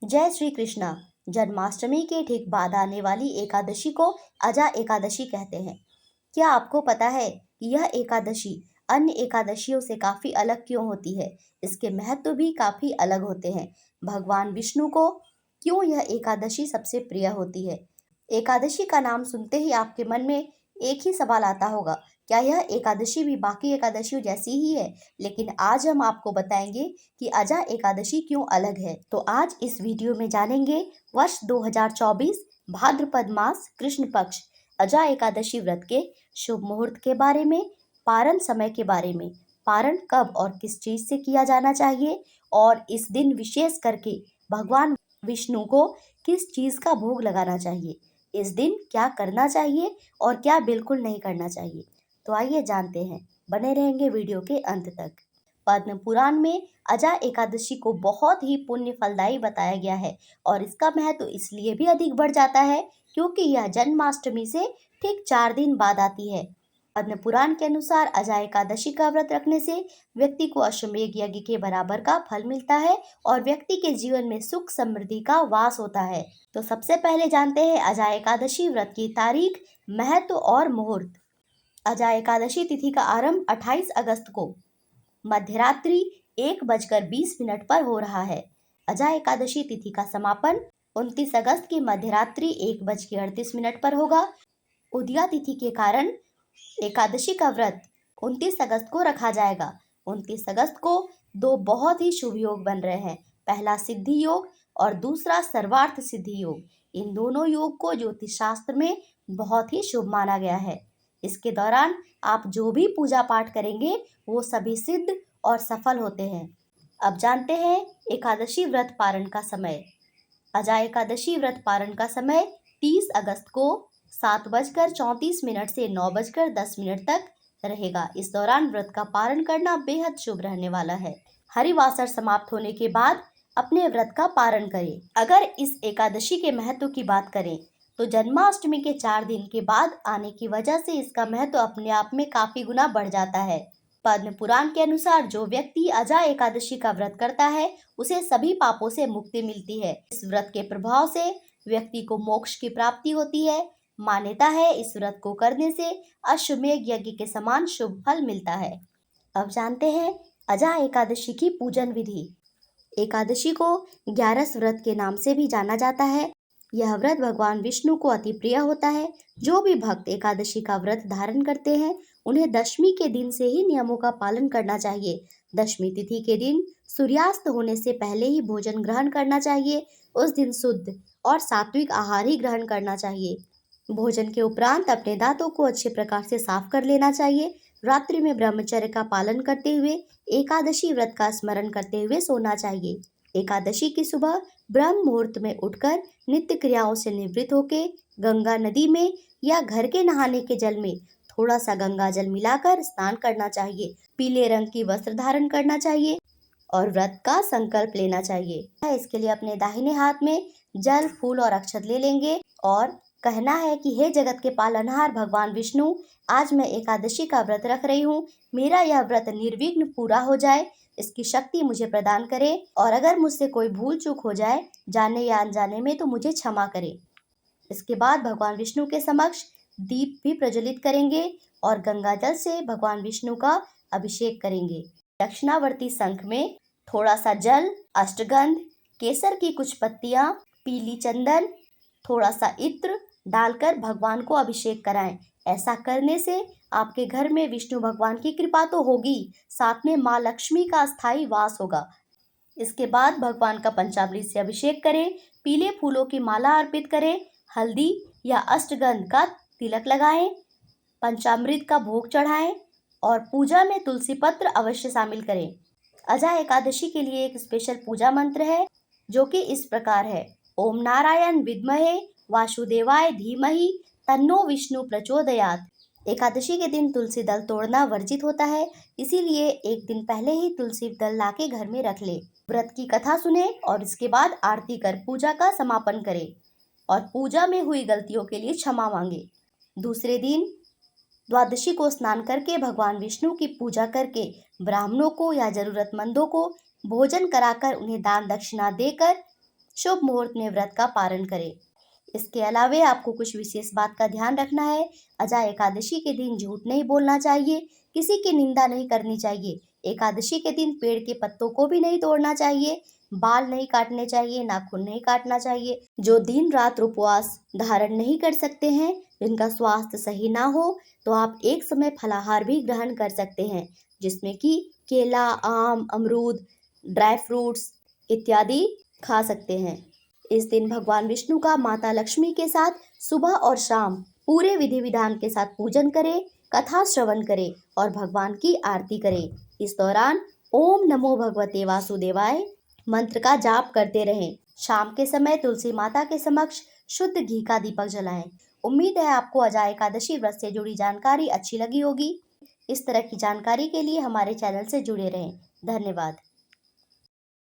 जय श्री कृष्णा। जन्माष्टमी के ठीक बाद आने वाली एकादशी को अजा एकादशी कहते हैं। क्या आपको पता है कि यह एकादशी अन्य एकादशियों से काफी अलग क्यों होती है? इसके महत्व भी काफी अलग होते हैं। भगवान विष्णु को क्यों यह एकादशी सबसे प्रिय होती है? एकादशी का नाम सुनते ही आपके मन में एक ही सवाल आता होगा, क्या यह एकादशी भी बाकी एकादशियों जैसी ही है? लेकिन आज हम आपको बताएंगे कि अजा एकादशी क्यों अलग है। तो आज इस वीडियो में जानेंगे वर्ष 2024 भाद्रपद मास कृष्ण पक्ष अजा एकादशी व्रत के शुभ मुहूर्त के बारे में, पारण समय के बारे में, पारण कब और किस चीज से किया जाना चाहिए, और इस दिन विशेष करके भगवान विष्णु को किस चीज का भोग लगाना चाहिए, इस दिन क्या करना चाहिए और क्या बिल्कुल नहीं करना चाहिए। तो आइए जानते हैं, बने रहेंगे वीडियो के अंत तक। पद्म पुराण में अजा एकादशी को बहुत ही पुण्य फलदायी बताया गया है और इसका महत्व इसलिए भी अधिक बढ़ जाता है क्योंकि यह जन्माष्टमी से ठीक 4 दिन बाद आती है। पद्म पुराण के अनुसार अजा एकादशी का व्रत रखने से व्यक्ति को अश्वमेध यज्ञ के बराबर का फल मिलता है और व्यक्ति के जीवन में सुख समृद्धि का वास होता है। तो सबसे पहले जानते हैं अजा एकादशी व्रत की तारीख, महत्व और मुहूर्त। अजा एकादशी तिथि का आरंभ 28 अगस्त को मध्यरात्रि 1:20 पर हो रहा है। अजा एकादशी तिथि का समापन 29 अगस्त की मध्यरात्रि 1:38 पर होगा। उदया तिथि के कारण एकादशी का व्रत 29 अगस्त को रखा जाएगा। 29 अगस्त को दो बहुत ही शुभ योग बन रहे हैं, पहला सिद्धि योग और दूसरा सर्वार्थ सिद्धि योग। इन दोनों योग को ज्योतिष शास्त्र में बहुत ही शुभ माना गया है। इसके दौरान आप जो भी पूजा पाठ करेंगे वो सभी सिद्ध और सफल होते हैं। अब जानते हैं एकादशी व्रत पारण का समय। अजा एकादशी व्रत पारण का समय 30 अगस्त को 7:34 से 9:10 तक रहेगा। इस दौरान व्रत का पारण करना बेहद शुभ रहने वाला है। हरिवासर समाप्त होने के बाद अपने व्रत का पारण करें। अगर इस एकादशी के महत्व की बात करें तो जन्माष्टमी के 4 दिन के बाद आने की वजह से इसका महत्व अपने आप में काफी गुना बढ़ जाता है। पद्म पुराण के अनुसार जो व्यक्ति अजा एकादशी का व्रत करता है उसे सभी पापों से मुक्ति मिलती है। इस व्रत के प्रभाव से व्यक्ति को मोक्ष की प्राप्ति होती है। मान्यता है इस व्रत को करने से अश्वमेध यज्ञ के समान शुभ फल मिलता है। अब जानते हैं अजा एकादशी की पूजन विधि। एकादशी को 11 व्रत के नाम से भी जाना जाता है। यह व्रत भगवान विष्णु को अति प्रिय होता है। जो भी भक्त एकादशी का व्रत धारण करते हैं उन्हें दशमी के दिन से ही नियमों का पालन करना चाहिए। दशमी तिथि के दिन सूर्यास्त होने से पहले ही भोजन ग्रहण करना चाहिए। उस दिन शुद्ध और सात्विक आहार ही ग्रहण करना चाहिए। भोजन के उपरांत अपने दांतों को अच्छे प्रकार से साफ कर लेना चाहिए। रात्रि में ब्रह्मचर्य का पालन करते हुए एकादशी व्रत का स्मरण करते हुए सोना चाहिए। एकादशी की सुबह ब्रह्म मुहूर्त में उठकर नित्य क्रियाओं से निवृत्त होकर गंगा नदी में या घर के नहाने के जल में थोड़ा सा गंगा जल मिलाकर स्नान करना चाहिए। पीले रंग की वस्त्र धारण करना चाहिए और व्रत का संकल्प लेना चाहिए। इसके लिए अपने दाहिने हाथ में जल, फूल और अक्षत ले लेंगे और कहना है कि हे जगत के पालनहार भगवान विष्णु, आज मैं एकादशी का व्रत रख रही हूँ। मेरा यह व्रत निर्विघ्न पूरा हो जाए, इसकी शक्ति मुझे प्रदान करे और अगर मुझसे कोई भूल चूक हो जाए जाने या अनजाने में तो मुझे क्षमा करे। इसके बाद भगवान विष्णु के समक्ष दीप भी प्रज्वलित करेंगे और गंगा जल से भगवान विष्णु का अभिषेक करेंगे। दक्षिणावर्ती शंख में थोड़ा सा जल, अष्टगंध, केसर की कुछ पत्तियां, पीली चंदन, थोड़ा सा इत्र डालकर भगवान को अभिषेक कराएं। ऐसा करने से आपके घर में विष्णु भगवान की कृपा तो होगी, साथ में माँ लक्ष्मी का स्थायी वास होगा। इसके बाद भगवान का पंचामृत से अभिषेक करें, पीले फूलों की माला अर्पित करें, हल्दी या अष्टगंध का तिलक लगाएं, पंचामृत का भोग चढ़ाएं और पूजा में तुलसी पत्र अवश्य शामिल करें। अजा एकादशी के लिए एक स्पेशल पूजा मंत्र है जो कि इस प्रकार है। ओम नारायण विद्महे वासुदेवाय धीमहि तन्नो विष्णु प्रचोदयात्। एकादशी के दिन तुलसी दल तोड़ना वर्जित होता है, इसीलिए एक दिन पहले ही तुलसी दल लाके घर में रख ले। व्रत की कथा सुने और इसके बाद आरती कर पूजा का समापन करें और पूजा में हुई गलतियों के लिए क्षमा मांगे। दूसरे दिन द्वादशी को स्नान करके भगवान विष्णु की पूजा करके ब्राह्मणों को या जरूरतमंदों को भोजन कराकर उन्हें दान दक्षिणा देकर शुभ मुहूर्त में व्रत का पारण करें। इसके अलावे आपको कुछ विशेष बात का ध्यान रखना है। अजा एकादशी के दिन झूठ नहीं बोलना चाहिए, किसी की निंदा नहीं करनी चाहिए। एकादशी के दिन पेड़ के पत्तों को भी नहीं तोड़ना चाहिए, बाल नहीं काटने चाहिए, नाखून नहीं काटना चाहिए। जो दिन रात उपवास धारण नहीं कर सकते हैं, जिनका स्वास्थ्य सही ना हो, तो आप एक समय फलाहार भी ग्रहण कर सकते हैं, जिसमें कि केला, आम, अमरूद, ड्राई फ्रूट्स इत्यादि खा सकते हैं। इस दिन भगवान विष्णु का माता लक्ष्मी के साथ सुबह और शाम पूरे विधि विधान के साथ पूजन करें, कथा श्रवण करें और भगवान की आरती करें। इस दौरान ओम नमो भगवते वासुदेवाय मंत्र का जाप करते रहें। शाम के समय तुलसी माता के समक्ष शुद्ध घी का दीपक जलाएं। उम्मीद है आपको अजा एकादशी व्रत से जुड़ी जानकारी अच्छी लगी होगी। इस तरह की जानकारी के लिए हमारे चैनल से जुड़े रहें। धन्यवाद।